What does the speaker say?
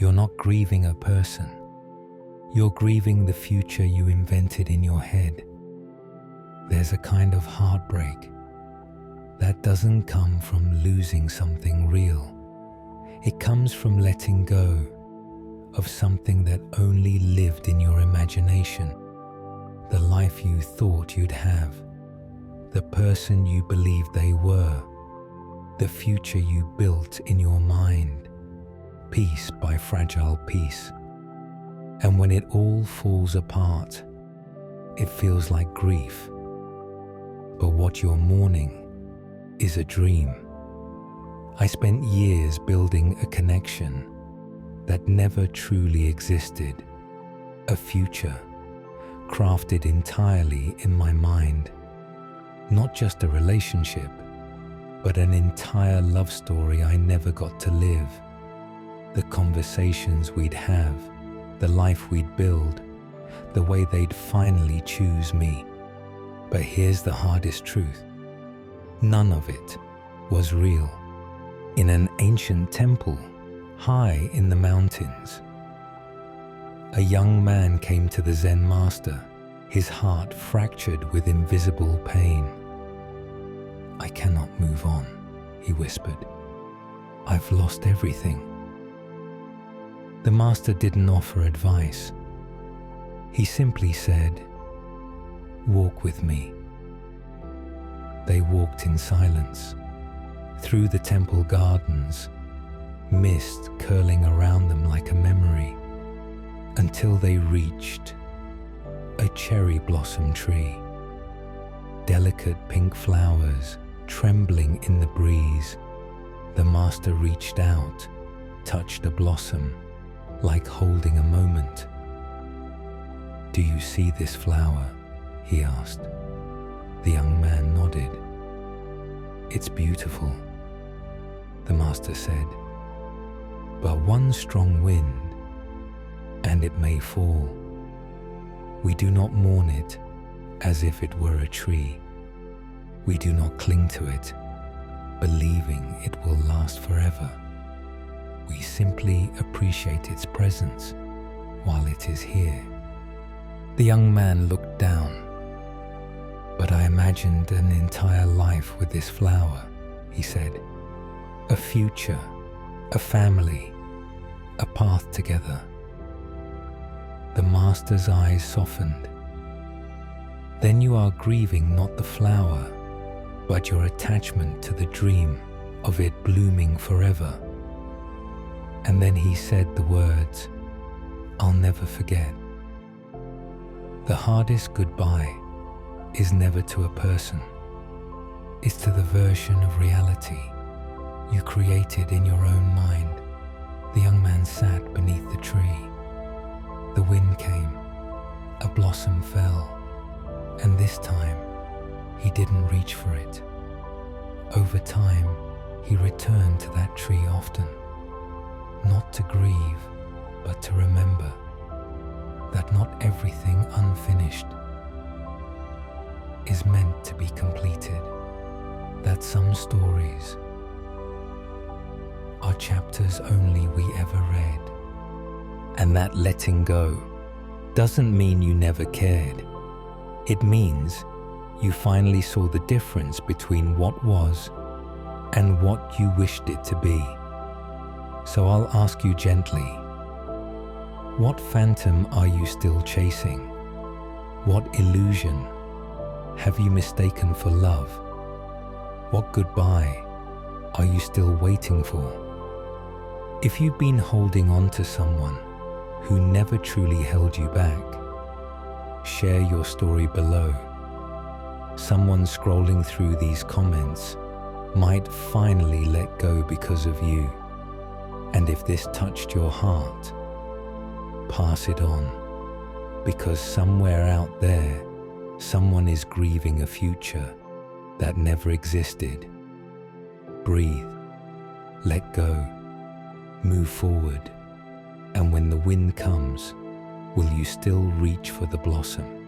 You're not grieving a person. You're grieving the future you invented in your head. There's a kind of heartbreak that doesn't come from losing something real. It comes from letting go of something that only lived in your imagination, the life you thought you'd have, the person you believed they were, the future you built in your mind, piece by fragile piece. And when it all falls apart, it feels like grief. But what you're mourning is a dream. I spent years building a connection that never truly existed, a future crafted entirely in my mind. Not just a relationship, but an entire love story I never got to live. The conversations we'd have, the life we'd build, the way they'd finally choose me. But here's the hardest truth. None of it was real. In an ancient temple, high in the mountains, a young man came to the Zen master, his heart fractured with invisible pain. "I cannot move on," he whispered. "I've lost everything." The master didn't offer advice. He simply said, "Walk with me." They walked in silence, through the temple gardens, mist curling around them like a memory, until they reached a cherry blossom tree. Delicate pink flowers trembling in the breeze. The master reached out, touched a blossom, like holding a moment. "Do you see this flower?" he asked. The young man nodded. "It's beautiful," the master said. "But one strong wind, and it may fall. We do not mourn it as if it were a tree. We do not cling to it, believing it will last forever. We simply appreciate its presence while it is here." The young man looked down. "But I imagined an entire life with this flower," he said. "A future, a family, a path together." The master's eyes softened. "Then you are grieving not the flower, but your attachment to the dream of it blooming forever." And then he said the words, "I'll never forget." The hardest goodbye is never to a person. It's to the version of reality you created in your own mind. The young man sat beneath the tree. The wind came, a blossom fell, and this time he didn't reach for it. Over time, he returned to that tree often, not to grieve, but to remember that not everything unfinished is meant to be completed, that some stories are chapters only we ever read, and that letting go doesn't mean you never cared. It means you finally saw the difference between what was and what you wished it to be. So I'll ask you gently, what phantom are you still chasing? What illusion have you mistaken for love? What goodbye are you still waiting for? If you've been holding on to someone who never truly held you back, share your story below. Someone scrolling through these comments might finally let go because of you. And if this touched your heart, pass it on, because somewhere out there, someone is grieving a future that never existed. Breathe, let go, move forward, and when the wind comes, will you still reach for the blossom?